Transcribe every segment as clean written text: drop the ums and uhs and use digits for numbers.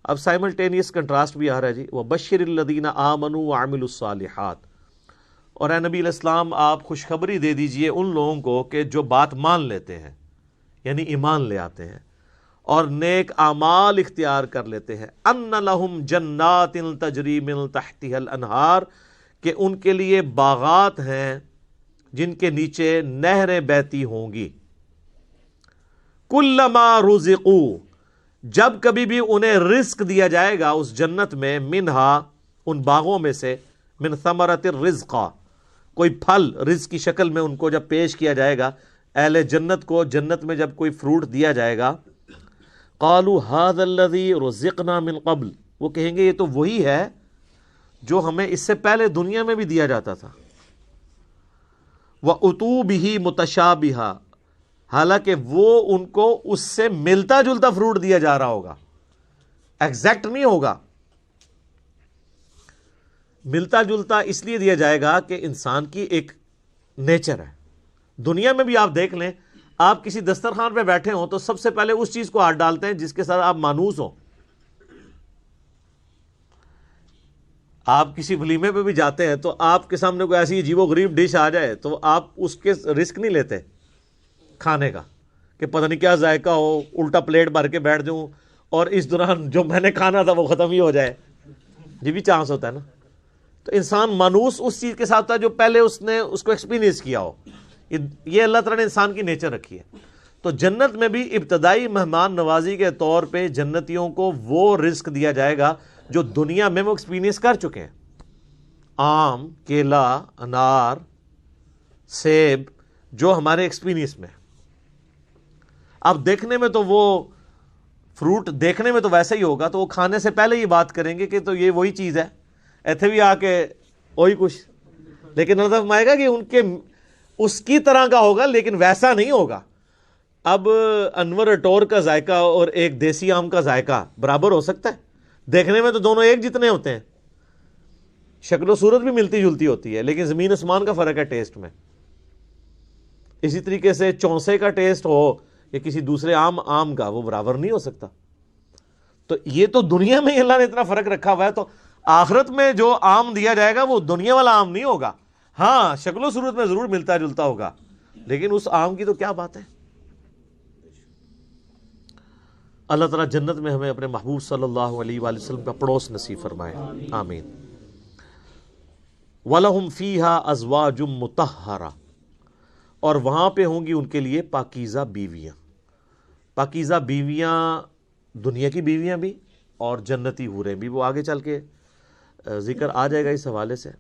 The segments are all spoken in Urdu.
اب سائملٹینیس کنٹراسٹ بھی آ رہا ہے جی، وَبَشِّرِ الَّذِينَ آمَنُوا وَعَمِلُوا الصَّالِحَاتِ، اور اے نبی علیہ السلام آپ خوشخبری دے دیجئے ان لوگوں کو کہ جو بات مان لیتے ہیں، یعنی ایمان لے آتے ہیں اور نیک اعمال اختیار کر لیتے ہیں، ان لہم جنات تجری من تحتها الانہار، کہ ان کے لیے باغات ہیں جن کے نیچے نہریں بہتی ہوں گی، کلما رزقوا، جب کبھی بھی انہیں رزق دیا جائے گا اس جنت میں، منہا ان باغوں میں سے، من ثمرۃ الرزق، کوئی پھل رزق کی شکل میں ان کو جب پیش کیا جائے گا، اہل جنت کو جنت میں جب کوئی فروٹ دیا جائے گا، قالوا ھذا الذی رزقنا من قبل، وہ کہیں گے یہ تو وہی ہے جو ہمیں اس سے پہلے دنیا میں بھی دیا جاتا تھا، وَأُتُوا بِهِ مُتَشَابِهًا، حالانکہ وہ ان کو اس سے ملتا جلتا فروٹ دیا جا رہا ہوگا، ایگزیکٹ نہیں ہوگا، ملتا جلتا اس لیے دیا جائے گا کہ انسان کی ایک نیچر ہے۔ دنیا میں بھی آپ دیکھ لیں، آپ کسی دسترخوان پہ بیٹھے ہوں تو سب سے پہلے اس چیز کو ہاتھ ڈالتے ہیں جس کے ساتھ آپ مانوس ہوں۔ آپ کسی ولیمے پہ بھی جاتے ہیں تو آپ کے سامنے کوئی ایسی عجیب و غریب ڈش آ جائے تو آپ اس کے رسک نہیں لیتے کھانے کا کہ پتہ نہیں کیا ذائقہ ہو، الٹا پلیٹ بھر کے بیٹھ جاؤں اور اس دوران جو میں نے کھانا تھا وہ ختم ہی ہو جائے، یہ بھی چانس ہوتا ہے نا۔ تو انسان مانوس اس چیز کے ساتھ ہوتا ہے جو پہلے اس نے اس کو ایکسپیرینس کیا ہو، یہ اللہ تعالیٰ نے انسان کی نیچر رکھی ہے۔ تو جنت میں بھی ابتدائی مہمان نوازی کے طور پہ جنتیوں کو وہ رزق دیا جائے گا جو دنیا میں وہ ایکسپیرینس کر چکے ہیں، آم، کیلا، انار، سیب، جو ہمارے ایکسپیرینس میں۔ اب دیکھنے میں تو وہ فروٹ دیکھنے میں تو ویسا ہی ہوگا، تو وہ کھانے سے پہلے یہ بات کریں گے کہ تو یہ وہی چیز ہے، ایتھے بھی آ کے وہی کچھ، لیکن اللہ فرمائے گا کہ ان کے اس کی طرح کا ہوگا لیکن ویسا نہیں ہوگا۔ اب انور اٹور کا ذائقہ اور ایک دیسی آم کا ذائقہ برابر ہو سکتا ہے؟ دیکھنے میں تو دونوں ایک جتنے ہوتے ہیں، شکل و صورت بھی ملتی جلتی ہوتی ہے، لیکن زمین آسمان کا فرق ہے ٹیسٹ میں۔ اسی طریقے سے چونسے کا ٹیسٹ ہو یا کسی دوسرے آم کا، وہ برابر نہیں ہو سکتا۔ تو یہ تو دنیا میں ہی اللہ نے اتنا فرق رکھا ہوا ہے، تو آخرت میں جو آم دیا جائے گا وہ دنیا والا آم نہیں ہوگا، ہاں شکل و صورت میں ضرور ملتا جلتا ہوگا، لیکن اس آم کی تو کیا بات ہے۔ اللہ تعالیٰ جنت میں ہمیں اپنے محبوب صلی اللہ علیہ وآلہ وسلم کا پڑوس نصیب فرمائے، آمین۔ وَلَهُمْ فِيهَا أَزْوَاجٌ مُطَهَّرَةٌ، اور وہاں پہ ہوں گی ان کے لیے پاکیزہ بیویاں۔ پاکیزہ بیویاں دنیا کی بیویاں بھی اور جنتی حوریں بھی، وہ آگے چل کے ذکر آ جائے گا اس حوالے سے۔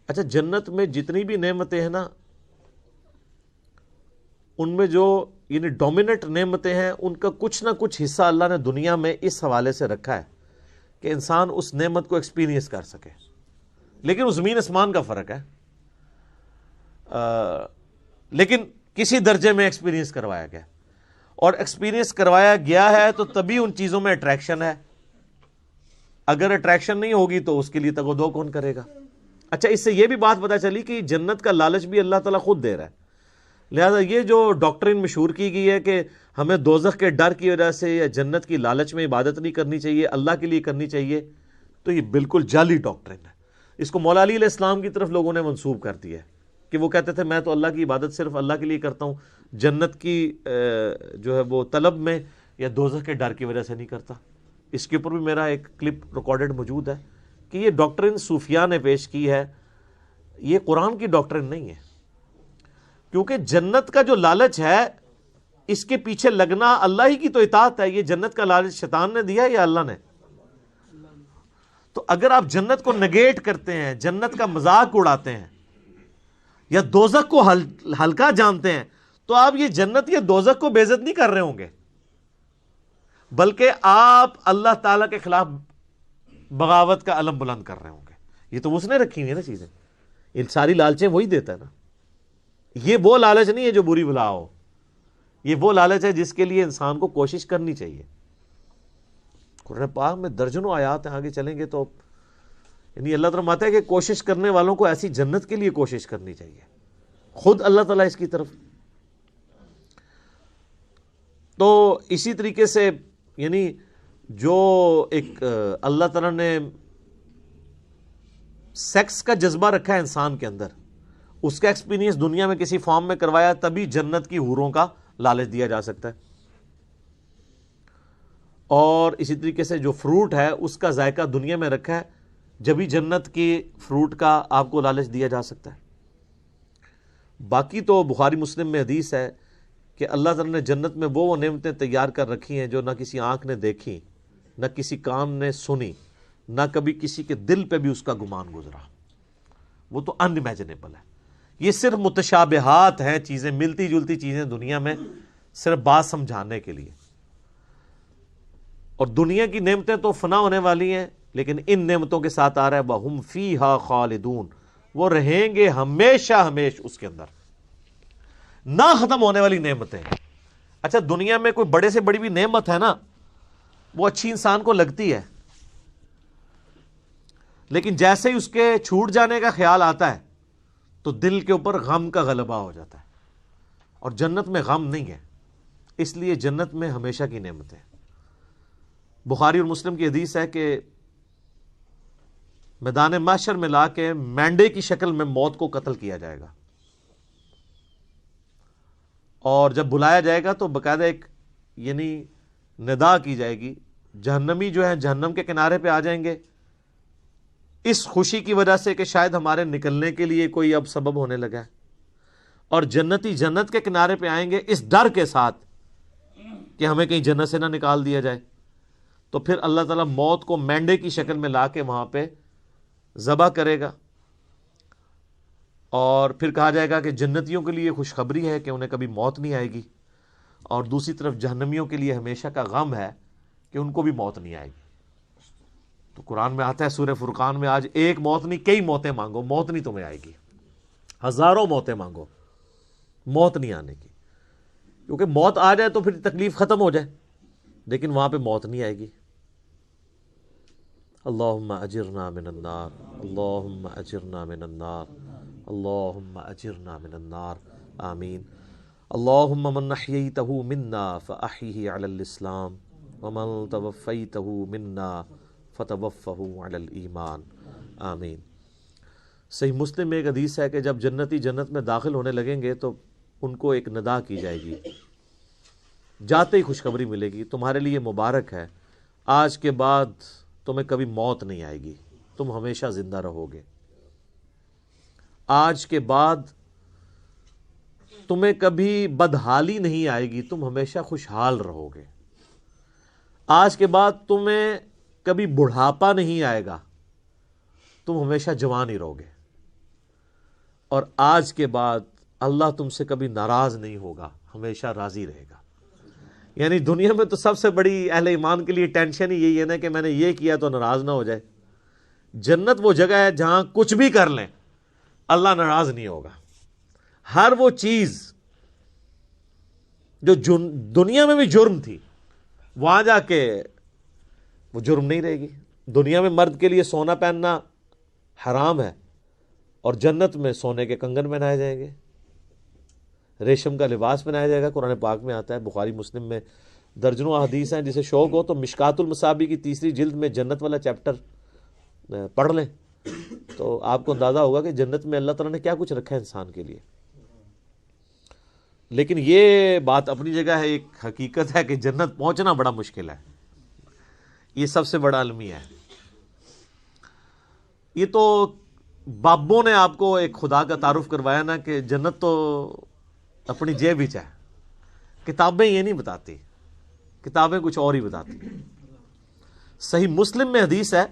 اچھا، جنت میں جتنی بھی نعمتیں ہیں نا، ان میں جو یعنی ڈومیننٹ نعمتیں ہیں، ان کا کچھ نہ کچھ حصہ اللہ نے دنیا میں اس حوالے سے رکھا ہے کہ انسان اس نعمت کو ایکسپیرینس کر سکے، لیکن وہ زمین آسمان کا فرق ہے، لیکن کسی درجے میں ایکسپیرینس کروایا گیا، اور ایکسپیرینس کروایا گیا ہے تو تبھی ان چیزوں میں اٹریکشن ہے، اگر اٹریکشن نہیں ہوگی تو اس کے لیے تگ و دو کون کرے گا۔ اچھا، اس سے یہ بھی بات پتہ چلی کہ جنت کا لالچ بھی اللہ تعالیٰ خود دے رہا ہے، لہذا یہ جو ڈاکٹرین مشہور کی گئی ہے کہ ہمیں دوزخ کے ڈر کی وجہ سے یا جنت کی لالچ میں عبادت نہیں کرنی چاہیے، اللہ کے لیے کرنی چاہیے، تو یہ بالکل جعلی ڈاکٹرین ہے۔ اس کو مولا علی علیہ السلام کی طرف لوگوں نے منسوب کر دیا ہے کہ وہ کہتے تھے میں تو اللہ کی عبادت صرف اللہ کے لیے کرتا ہوں، جنت کی جو ہے وہ طلب میں یا دوزخ کے ڈر کی وجہ سے نہیں کرتا۔ اس کے اوپر بھی میرا ایک کلپ ریکارڈڈ موجود ہے کہ یہ ڈاکٹرین صوفیاء نے پیش کی ہے، یہ قرآن کی ڈاکٹرین نہیں ہے، کیونکہ جنت کا جو لالچ ہے اس کے پیچھے لگنا اللہ ہی کی تو اطاعت ہے۔ یہ جنت کا لالچ شیطان نے دیا یا اللہ نے؟ تو اگر آپ جنت کو نگیٹ کرتے ہیں، جنت کا مذاق اڑاتے ہیں یا دوزخ کو ہلکا جانتے ہیں، تو آپ یہ جنت یا دوزخ کو بے عزت نہیں کر رہے ہوں گے، بلکہ آپ اللہ تعالیٰ کے خلاف بغاوت کا علم بلند کر رہے ہوں گے۔ یہ تو اس نے رکھی ہوئی ہے نا چیزیں، ان ساری لالچیں وہی دیتا ہے نا۔ یہ وہ لالچ نہیں ہے جو بری بلا ہو، یہ وہ لالچ ہے جس کے لیے انسان کو کوشش کرنی چاہیے۔ قرآن پاک میں درجنوں آیات ہیں، آگے چلیں گے تو یعنی اللہ تعالیٰ فرماتا ہے کہ کوشش کرنے والوں کو ایسی جنت کے لیے کوشش کرنی چاہیے، خود اللہ تعالیٰ اس کی طرف۔ تو اسی طریقے سے یعنی جو ایک اللہ تعالیٰ نے سیکس کا جذبہ رکھا ہے انسان کے اندر، اس کا ایکسپیرینس دنیا میں کسی فارم میں کروایا تبھی جنت کی حوروں کا لالچ دیا جا سکتا ہے. اور اسی طریقے سے جو فروٹ ہے اس کا ذائقہ دنیا میں رکھا ہے جبھی جنت کی فروٹ کا آپ کو لالچ دیا جا سکتا ہے. باقی تو بخاری مسلم میں حدیث ہے کہ اللہ تعالیٰ نے جنت میں وہ نعمتیں تیار کر رکھی ہیں جو نہ کسی آنکھ نے دیکھی، نہ کسی کان نے سنی، نہ کبھی کسی کے دل پہ بھی اس کا گمان گزرا. وہ تو ان امیجنیبل ہے. یہ صرف متشابہات ہیں، چیزیں ملتی جلتی چیزیں دنیا میں صرف بات سمجھانے کے لیے. اور دنیا کی نعمتیں تو فنا ہونے والی ہیں، لیکن ان نعمتوں کے ساتھ آ رہا ہے وَهُمْ فِيهَا خَالِدُونَ، وہ رہیں گے ہمیشہ ہمیش اس کے اندر. نہ ختم ہونے والی نعمتیں. اچھا دنیا میں کوئی بڑے سے بڑی بھی نعمت ہے نا، وہ اچھی انسان کو لگتی ہے، لیکن جیسے ہی اس کے چھوٹ جانے کا خیال آتا ہے تو دل کے اوپر غم کا غلبہ ہو جاتا ہے. اور جنت میں غم نہیں ہے، اس لیے جنت میں ہمیشہ کی نعمتیں. بخاری اور مسلم کی حدیث ہے کہ میدان محشر میں لا کے مینڈے کی شکل میں موت کو قتل کیا جائے گا، اور جب بلایا جائے گا تو باقاعدہ ایک یعنی ندا کی جائے گی. جہنمی جو ہے جہنم کے کنارے پہ آ جائیں گے اس خوشی کی وجہ سے کہ شاید ہمارے نکلنے کے لیے کوئی اب سبب ہونے لگا ہے، اور جنتی جنت کے کنارے پہ آئیں گے اس ڈر کے ساتھ کہ ہمیں کہیں جنت سے نہ نکال دیا جائے. تو پھر اللہ تعالیٰ موت کو مینڈے کی شکل میں لا کے وہاں پہ ذبح کرے گا، اور پھر کہا جائے گا کہ جنتیوں کے لیے خوشخبری ہے کہ انہیں کبھی موت نہیں آئے گی، اور دوسری طرف جہنمیوں کے لیے ہمیشہ کا غم ہے کہ ان کو بھی موت نہیں آئے گی. تو قرآن میں آتا ہے سورہ فرقان میں، آج ایک موت نہیں کئی موتیں مانگو، موت نہیں تمہیں آئے گی. ہزاروں موتیں مانگو، موت نہیں آنے کی. کیونکہ موت آ جائے تو پھر تکلیف ختم ہو جائے، لیکن وہاں پہ موت نہیں آئے گی. اللہم اجرنا من النار، اللہم اجرنا من النار، اللہم اجرنا من النار، آمین. اللہم من احییتہ منا فاحیہ علی الاسلام ومن توفیتہ منا فتوفہ علی الایمان، آمین. صحیح مسلم میں ایک حدیث ہے کہ جب جنتی جنت میں داخل ہونے لگیں گے تو ان کو ایک ندا کی جائے گی، جاتے ہی خوشخبری ملے گی، تمہارے لیے مبارک ہے، آج کے بعد تمہیں کبھی موت نہیں آئے گی، تم ہمیشہ زندہ رہو گے. آج کے بعد تمہیں کبھی بدحالی نہیں آئے گی، تم ہمیشہ خوشحال رہو گے. آج کے بعد تمہیں کبھی بڑھاپا نہیں آئے گا، تم ہمیشہ جوان ہی رہو گے. اور آج کے بعد اللہ تم سے کبھی ناراض نہیں ہوگا، ہمیشہ راضی رہے گا. یعنی دنیا میں تو سب سے بڑی اہل ایمان کے لیے ٹینشن ہی یہی ہے نا کہ میں نے یہ کیا تو ناراض نہ ہو جائے. جنت وہ جگہ ہے جہاں کچھ بھی کر لیں اللہ ناراض نہیں ہوگا. ہر وہ چیز جو دنیا میں بھی جرم تھی وہاں جا کے وہ جرم نہیں رہے گی. دنیا میں مرد کے لیے سونا پہننا حرام ہے، اور جنت میں سونے کے کنگن پہنائے جائیں گے، ریشم کا لباس پہنایا جائے گا. قرآن پاک میں آتا ہے، بخاری مسلم میں درجنوں احادیث ہیں. جسے شوق ہو تو مشکات المصابیح کی 3 جلد میں جنت والا چیپٹر پڑھ لیں تو آپ کو اندازہ ہوگا کہ جنت میں اللہ تعالیٰ نے کیا کچھ رکھا ہے انسان کے لیے. لیکن یہ بات اپنی جگہ ہے، ایک حقیقت ہے کہ جنت پہنچنا بڑا مشکل ہے، یہ سب سے بڑا المیہ ہے. یہ تو بابوں نے آپ کو ایک خدا کا تعارف کروایا نا کہ جنت تو اپنی جیب ہی چاہے. کتابیں یہ نہیں بتاتی، کتابیں کچھ اور ہی بتاتی. صحیح مسلم میں حدیث ہے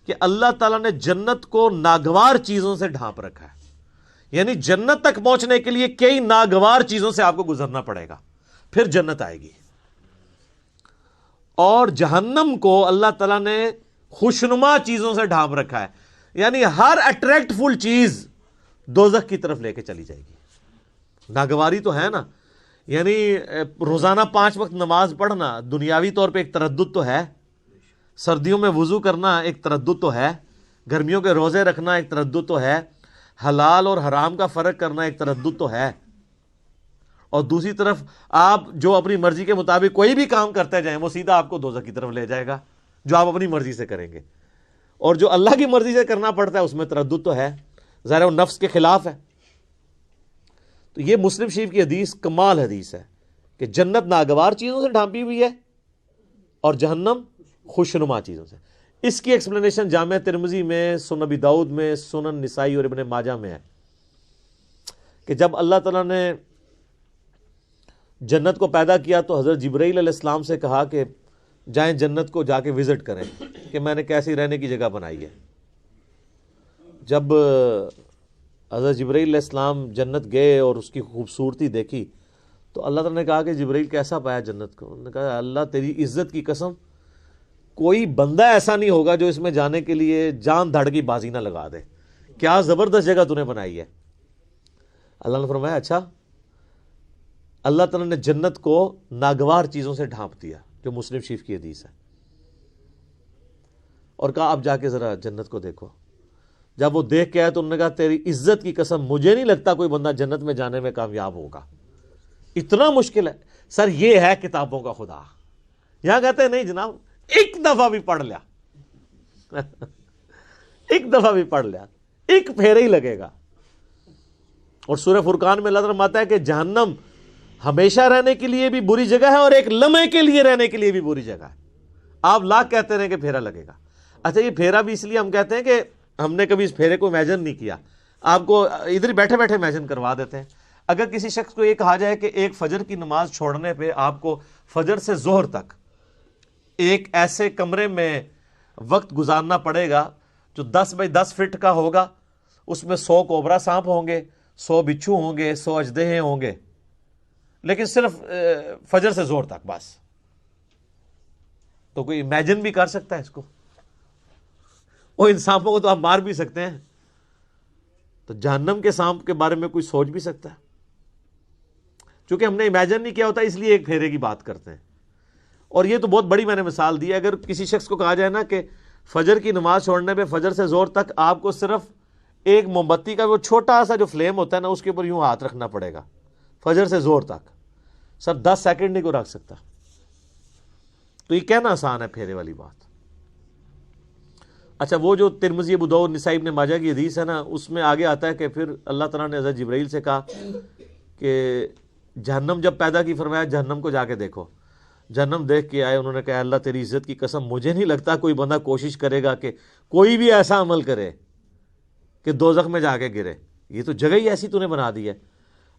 کہ اللہ تعالیٰ نے جنت کو ناگوار چیزوں سے ڈھانپ رکھا ہے. یعنی جنت تک پہنچنے کے لیے کئی ناگوار چیزوں سے آپ کو گزرنا پڑے گا، پھر جنت آئے گی. اور جہنم کو اللہ تعالیٰ نے خوشنما چیزوں سے ڈھانپ رکھا ہے. یعنی ہر اٹریکٹ فل چیز دوزخ کی طرف لے کے چلی جائے گی. ناگواری تو ہے نا، یعنی روزانہ 5 وقت نماز پڑھنا دنیاوی طور پہ ایک تردد تو ہے، سردیوں میں وضو کرنا ایک تردد تو ہے، گرمیوں کے روزے رکھنا ایک تردد تو ہے، حلال اور حرام کا فرق کرنا ایک تردد تو ہے. اور دوسری طرف آپ جو اپنی مرضی کے مطابق کوئی بھی کام کرتے جائیں وہ سیدھا آپ کو دوزخ کی طرف لے جائے گا، جو آپ اپنی مرضی سے کریں گے. اور جو اللہ کی مرضی سے کرنا پڑتا ہے اس میں تردد تو ہے، ظاہر وہ نفس کے خلاف ہے. تو یہ مسلم شریف کی حدیث کمال حدیث ہے کہ جنت ناگوار چیزوں سے ڈھانپی ہوئی ہے اور جہنم خوشنما چیزوں سے. اس کی ایکسپلینیشن جامع ترمذی میں، سنن ابی داؤد میں، سنن نسائی اور ابن ماجہ میں ہے کہ جب اللہ تعالیٰ نے جنت کو پیدا کیا تو حضرت جبرائیل علیہ السلام سے کہا کہ جائیں جنت کو جا کے وزٹ کریں کہ میں نے کیسی رہنے کی جگہ بنائی ہے. جب حضرت جبرائیل علیہ السلام جنت گئے اور اس کی خوبصورتی دیکھی تو اللہ تعالیٰ نے کہا کہ جبرائیل کیسا پایا جنت کو؟ انہوں نے کہا اللہ تیری عزت کی قسم کوئی بندہ ایسا نہیں ہوگا جو اس میں جانے کے لیے جان دھڑ کی بازی نہ لگا دے، کیا زبردست جگہ تو نے بنائی ہے. اللہ نے فرمایا اچھا. اللہ تعالیٰ نے جنت کو ناگوار چیزوں سے ڈھانپ دیا، جو مسلم شریف کی حدیث ہے، اور کہا اب جا کے ذرا جنت کو دیکھو. جب وہ دیکھ کے آئے تو انہوں نے کہا تیری عزت کی قسم مجھے نہیں لگتا کوئی بندہ جنت میں جانے میں کامیاب ہوگا، اتنا مشکل ہے. سر یہ ہے کتابوں کا خدا. یہاں کہتے ہیں نہیں جناب ایک دفعہ بھی پڑھ لیا ایک دفعہ بھی پڑھ لیا ایک پھیرا ہی لگے گا. اور سورہ فرقان میں اللہ تعالیٰ فرماتا ہے کہ جہنم ہمیشہ رہنے کے لیے بھی بری جگہ ہے اور ایک لمحے کے لیے رہنے کے لیے بھی بری جگہ ہے. آپ لاکھ کہتے رہیں کہ پھیرا لگے گا. اچھا یہ پھیرا بھی اس لیے ہم کہتے ہیں کہ ہم نے کبھی اس پھیرے کو امیجن نہیں کیا، آپ کو ادھر بیٹھے بیٹھے امیجن کروا دیتے ہیں. اگر کسی شخص کو یہ کہا جائے کہ ایک فجر کی نماز چھوڑنے پہ آپ کو فجر سے ظہر تک ایک ایسے کمرے میں وقت گزارنا پڑے گا جو 10 بائی 10 فٹ کا ہوگا، اس میں 100 کوبرا سانپ ہوں گے، 100 بچھو ہوں گے، 100 اژدہے ہوں گے، لیکن صرف فجر سے ظہر تک بس، تو کوئی امیجن بھی کر سکتا ہے اس کو؟ وہ ان سانپوں کو تو آپ مار بھی سکتے ہیں، تو جہنم کے سانپ کے بارے میں کوئی سوچ بھی سکتا ہے؟ چونکہ ہم نے امیجن نہیں کیا ہوتا اس لیے ایک پھیرے کی بات کرتے ہیں. اور یہ تو بہت بڑی میں نے مثال دی ہے. اگر کسی شخص کو کہا جائے نا کہ فجر کی نماز چھوڑنے پہ فجر سے ظہر تک آپ کو صرف ایک موم بتی کا وہ چھوٹا سا جو فلیم ہوتا ہے نا اس کے اوپر یوں ہاتھ رکھنا پڑے گا فجر سے ظہر تک، سر 10 سیکنڈ نہیں کو رکھ سکتا. تو یہ کہنا آسان ہے پھیرے والی بات. اچھا وہ جو ترمذی ابو داؤد نسائی ابن ماجہ کی حدیث ہے نا، اس میں آگے آتا ہے کہ پھر اللہ تعالیٰ نے حضرت جبرائیل سے کہا کہ جہنم جب پیدا کی فرمایا جہنم کو جا کے دیکھو. جہنم دیکھ کے آئے، انہوں نے کہا اللہ تیری عزت کی قسم مجھے نہیں لگتا کوئی بندہ کوشش کرے گا کہ کوئی بھی ایسا عمل کرے کہ دوزخ میں جا کے گرے، یہ تو جگہ ہی ایسی تو نے بنا دی ہے.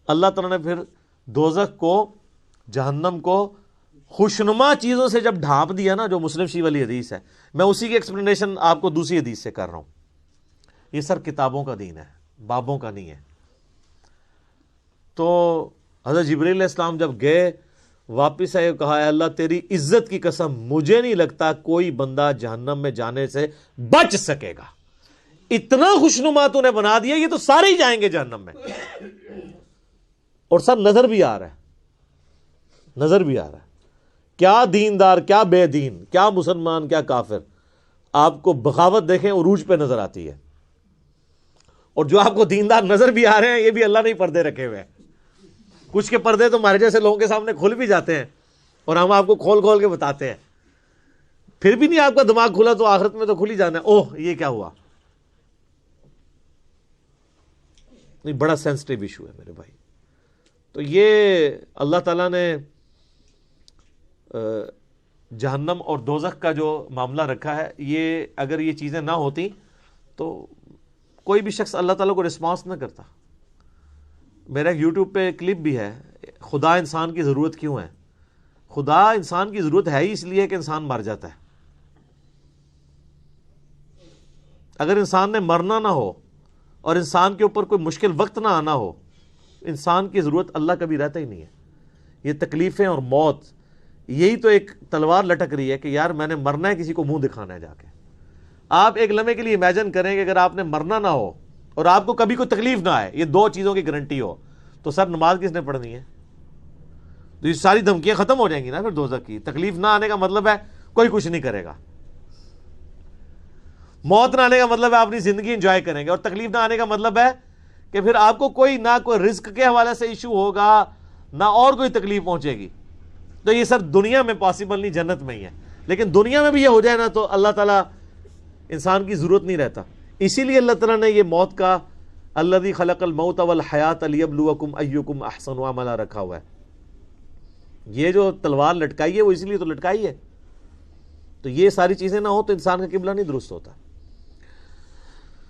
اللہ تعالیٰ نے پھر دوزخ کو، جہنم کو خوشنما چیزوں سے جب ڈھانپ دیا نا، جو مسلم شریف والی حدیث ہے، میں اسی کی ایکسپلینیشن آپ کو دوسری حدیث سے کر رہا ہوں. یہ سر کتابوں کا دین ہے، بابوں کا نہیں ہے. تو حضرت جبرائیل علیہ السلام جب گئے واپس آئے، کہا اے اللہ تیری عزت کی قسم مجھے نہیں لگتا کوئی بندہ جہنم میں جانے سے بچ سکے گا، اتنا خوشنما تو نے بنا دیا، یہ تو سارے ہی جائیں گے جہنم میں. اور سب نظر بھی آ رہا ہے، نظر بھی آ رہا ہے، کیا دیندار، کیا بے دین، کیا مسلمان، کیا کافر. آپ کو بغاوت دیکھیں عروج پہ نظر آتی ہے. اور جو آپ کو دیندار نظر بھی آ رہے ہیں یہ بھی اللہ نے پردے رکھے ہوئے ہیں. کچھ کے پردے تو ہمارے جیسے لوگوں کے سامنے کھل بھی جاتے ہیں اور ہم آپ کو کھول کھول کے بتاتے ہیں، پھر بھی نہیں آپ کا دماغ کھلا تو آخرت میں تو کھل ہی جانا ہے. اوہ یہ کیا ہوا؟ نہیں، بڑا سینسٹیو ایشو ہے میرے بھائی. تو یہ اللہ تعالیٰ نے جہنم اور دوزخ کا جو معاملہ رکھا ہے، یہ اگر یہ چیزیں نہ ہوتی تو کوئی بھی شخص اللہ تعالیٰ کو رسپانس نہ کرتا. میرا ایک یوٹیوب پہ کلپ بھی ہے، خدا انسان کی ضرورت کیوں ہے. خدا انسان کی ضرورت ہے ہی اس لیے کہ انسان مر جاتا ہے. اگر انسان نے مرنا نہ ہو اور انسان کے اوپر کوئی مشکل وقت نہ آنا ہو، انسان کی ضرورت اللہ کبھی رہتا ہی نہیں ہے. یہ تکلیفیں اور موت، یہی تو ایک تلوار لٹک رہی ہے کہ یار میں نے مرنا ہے، کسی کو منہ دکھانا ہے جا کے. آپ ایک لمحے کے لیے امیجن کریں کہ اگر آپ نے مرنا نہ ہو اور آپ کو کبھی کوئی تکلیف نہ آئے، یہ دو چیزوں کی گارنٹی ہو، تو سر نماز کس نے پڑھنی ہے؟ تو یہ ساری دھمکیاں ختم ہو جائیں گی نا پھر دوزخ کی. تکلیف نہ آنے کا مطلب ہے کوئی کچھ نہیں کرے گا. موت نہ آنے کا مطلب ہے آپ اپنی زندگی انجوائے کریں گے. اور تکلیف نہ آنے کا مطلب ہے کہ پھر آپ کو کوئی نہ کوئی رزق کے حوالے سے ایشو ہوگا، نہ اور کوئی تکلیف پہنچے گی. تو یہ سر دنیا میں پاسبل نہیں، جنت میں ہی ہے. لیکن دنیا میں بھی یہ ہو جائے نا تو اللہ تعالیٰ انسان کی ضرورت نہیں رہتا. اسی لیے اللہ تعالیٰ نے یہ موت کا الذی خلق الموت والحیات لیبلوکم ایکم احسن عملا رکھا ہوا ہے. یہ جو تلوار لٹکائی ہے وہ اس لیے تو لٹکائی ہے. تو یہ ساری چیزیں نہ ہو تو انسان کا قبلہ نہیں درست ہوتا.